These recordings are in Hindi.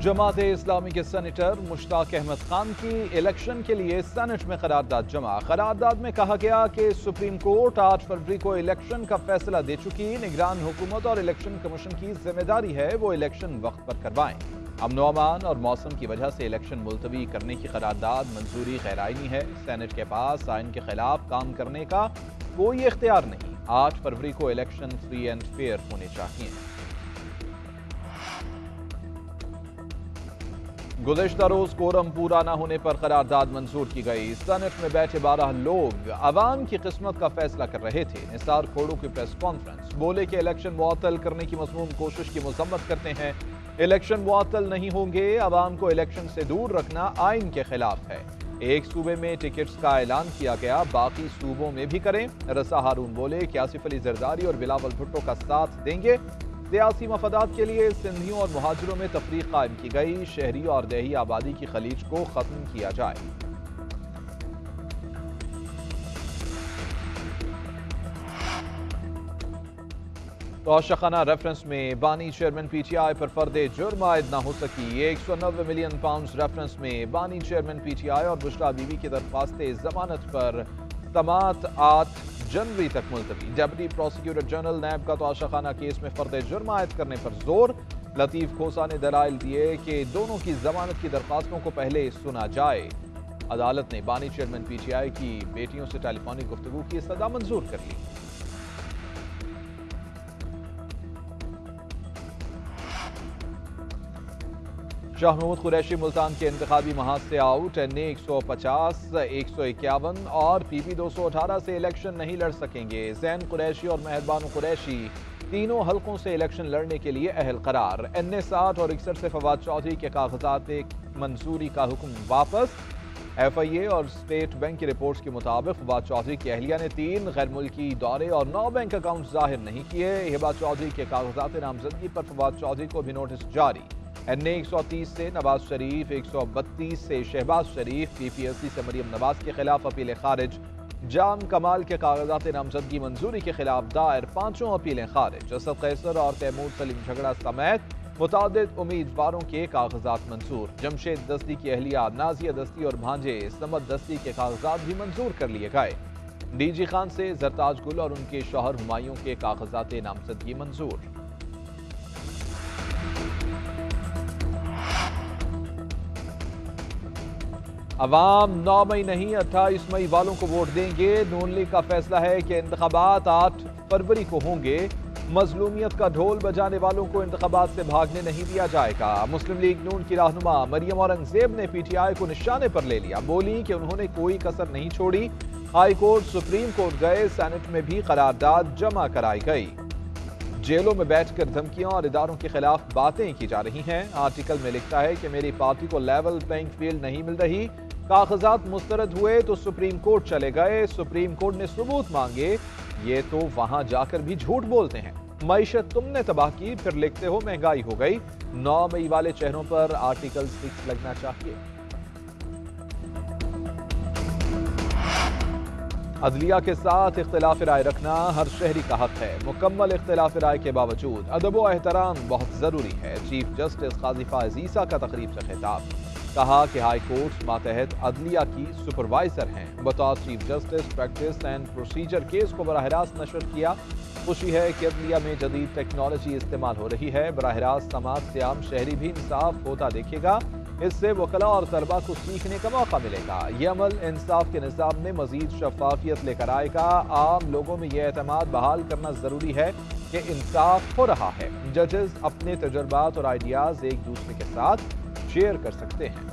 जमात इस्लामी के सेनेटर मुश्ताक अहमद खान की इलेक्शन के लिए सेनेट में करारदाद जमा। करारदाद में कहा गया कि सुप्रीम कोर्ट 8 फरवरी को इलेक्शन का फैसला दे चुकी। निगरान हुकूमत और इलेक्शन कमीशन की जिम्मेदारी है वो इलेक्शन वक्त पर करवाएं। अमन अमान और मौसम की वजह से इलेक्शन मुलतवी करने की करारदाद मंजूरी गैर आईनी है। सेनेट के पास आइन के खिलाफ काम करने का कोई इख्तियार नहीं। 8 फरवरी को इलेक्शन फ्री एंड फेयर होने चाहिए। गुज़िश्ता रोज कोरम पूरा न होने पर करारदाद मंजूर की गई। सेनेट में बैठे 12 लोग अवाम की किस्मत का फैसला कर रहे थे। निसार खोड़ू की प्रेस कॉन्फ्रेंस, बोले कि इलेक्शन मुअत्तल करने की मज़मूम कोशिश की मजम्मत करते हैं। इलेक्शन मुअत्तल नहीं होंगे। अवाम को इलेक्शन से दूर रखना आइन के खिलाफ है। एक सूबे में टिकट्स का ऐलान किया गया, बाकी सूबों में भी करें। रसा हारून बोले कि आसिफ अली जरदारी और बिलावल भुट्टो का साथ देंगे। सियासी मफादात के लिए सिंधियों और मुहाजिरों में तफरीक कायम की गई। शहरी और देही आबादी की खलीज को खत्म किया जाए। तोशाखाना रेफरेंस में बानी चेयरमैन पीटीआई पर फर्दे जुर्म आयद न हो सकी। 190 मिलियन पाउंड रेफरेंस में बानी चेयरमैन पीटीआई और बुशरा बीवी की दरख्वास्त जमानत पर समाअत 8 जनवरी तक मुलतवी। डेप्यूटी प्रोसिक्यूटर जनरल नैब का तोशाखाना केस में फर्दे जुर्म आयद करने पर जोर। लतीफ खोसा ने दलाइल दिए कि दोनों की जमानत की दरख्वास्तों को पहले सुना जाए। अदालत ने बानी चेयरमैन पीटीआई की बेटियों से टेलीफोनिक गुफ्तगू की सजा मंजूर कर ली। शाह महमूद कुरैशी मुल्तान के इंतखाबी महाज से आउट। एनए 150, 151 और पीपी 218 से इलेक्शन नहीं लड़ सकेंगे। जैन कुरैशी और मेहरबान कुरैशी तीनों हलकों से इलेक्शन लड़ने के लिए अहल करार। एनए 60 और 61 से फवाद चौधरी के कागजात मंजूरी का हुक्म वापस। एफआईए और स्टेट बैंक की रिपोर्ट्स के मुताबिक फवाद चौधरी की अहलिया ने 3 गैर मुल्की दौरे और 9 बैंक अकाउंट जाहिर नहीं किए। हिबा चौधरी के कागजात नामजदगी पर फवाद चौधरी को भी नोटिस जारी। एनए 130 से नवाज शरीफ, 132 से शहबाज शरीफ, पीपीएससी से मरियम नवाज के खिलाफ अपीलें खारिज। जाम कमाल के कागजात नामजदगी मंजूरी के खिलाफ दायर 5 अपीलें खारिज। असद कैसर और तैमूर सलीम झगड़ा समेत मुतादिद उम्मीदवारों के कागजात मंजूर। जमशेद दस्ती की अहलिया नाजिया दस्ती और भांजे समद दस्ती के कागजात भी मंजूर कर लिए गए। डीजी खान से जरताज गुल और उनके शौहर हुमायूं के कागजात नामजदगी मंजूर। अवाम 9 मई नहीं 28 मई वालों को वोट देंगे। नून लीग का फैसला है कि इंतखाबात 8 फरवरी को होंगे। मजलूमियत का ढोल बजाने वालों को इंतखाबात से भागने नहीं दिया जाएगा। मुस्लिम लीग नून की रहनुमा मरियम औरंगजेब ने पीटीआई को निशाने पर ले लिया। बोली कि उन्होंने कोई कसर नहीं छोड़ी। हाई कोर्ट, सुप्रीम कोर्ट गए, सेनेट में भी करारदाद जमा कराई गई। जेलों में बैठकर धमकियां और इदारों के खिलाफ बातें की जा रही हैं। आर्टिकल में लिखता है कि मेरी पार्टी को लेवल प्लेइंग फील्ड नहीं मिल रही। कागजात मुस्तरद हुए तो सुप्रीम कोर्ट चले गए। सुप्रीम कोर्ट ने सबूत मांगे, ये तो वहां जाकर भी झूठ बोलते हैं। मईशत तुमने तबाह की, फिर लिखते हो महंगाई हो गई। 9 मई वाले चेहरों पर आर्टिकल 6 लगना चाहिए। अदलिया के साथ इख्तिलाफ राय रखना हर शहरी का हक है। मुकम्मल इख्तिलाफ राय के बावजूद अदब व एहतराम बहुत जरूरी है। चीफ जस्टिस काजी फायज ईसा का तकरीब से खिताब। कहा कि हाई कोर्ट मातहत अदलिया की सुपरवाइजर हैं। बतौर chief justice practice and procedure case को बराह रास्त नशर किया। खुशी है कि अदलिया में जदीद टेक्नोलॉजी इस्तेमाल हो रही है। बराह रास्त समाज से आम शहरी भी इंसाफ होता देखेगा। इससे वकला और तलबा को सीखने का मौका मिलेगा। ये अमल इंसाफ के निज़ाम में मजीद शफाफियत लेकर आएगा। आम लोगों में यह एतमाद बहाल करना जरूरी है कि इंसाफ हो रहा है। जजेस अपने तजुर्बात और आइडियाज एक दूसरे के साथ शेयर कर सकते हैं।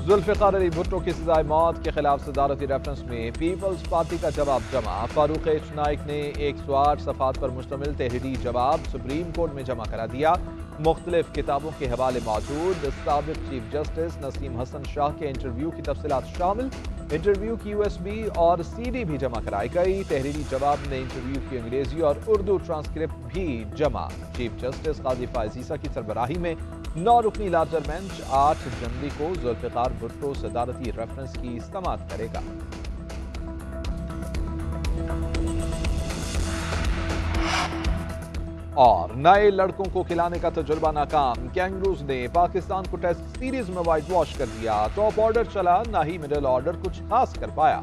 जुल्फ़िकार अली भुट्टो की सजाए मौत के खिलाफ सदारती रेफरेंस में पीपल्स पार्टी का जवाब जमा। फारूक एच नाइक ने 108 सफ़ात पर मुश्तमिल तहरीरी जवाब सुप्रीम कोर्ट में जमा करा दिया। मुख्तलिफ किताबों के हवाले मौजूद। साबिक चीफ जस्टिस नसीम हसन शाह के इंटरव्यू की तफसीलात शामिल। इंटरव्यू की USB और CD भी जमा कराई गई। तहरीरी जवाब में इंटरव्यू की अंग्रेजी और उर्दू ट्रांसक्रिप्ट भी जमा। चीफ जस्टिस काजी फायज ईसा की सरबराही में 9 रुकनी लार्जर बेंच 8 जनवरी को जुल्फ़िकार भुट्टो सदारती रेफरेंस की समाअत करेगा। और नए लड़कों को खिलाने का तजुर्बा नाकाम, कैंगरूज ने पाकिस्तान को टेस्ट सीरीज में व्हाइट वॉश कर दिया। टॉप ऑर्डर चला, ना ही मिडिल ऑर्डर कुछ खास कर पाया।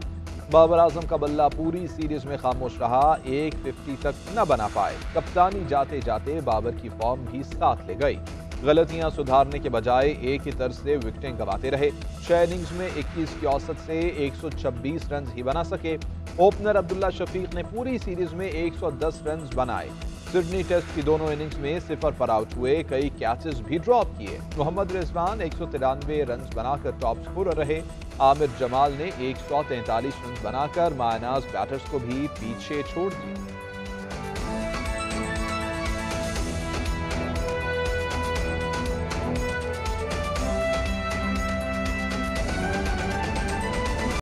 बाबर आजम का बल्ला पूरी सीरीज में खामोश रहा, 150 तक न बना पाए। कप्तानी जाते जाते बाबर की फॉर्म भी साथ ले गई। गलतियां सुधारने के बजाय एक ही तर्ज से विकेटें गंवाते रहे। 6 इनिंग्स में 21 की औसत से 126 रन ही बना सके। ओपनर अब्दुल्ला शफीक ने पूरी सीरीज में 110 रन बनाए। सिडनी टेस्ट की दोनों इनिंग्स में 0 पर आउट हुए, कई कैचेस भी ड्रॉप किए। मोहम्मद रिजवान 193 रन बनाकर टॉप स्कोरर रहे। आमिर जमाल ने 143 रन बनाकर मायनाज बैटर्स को भी पीछे छोड़ दिया।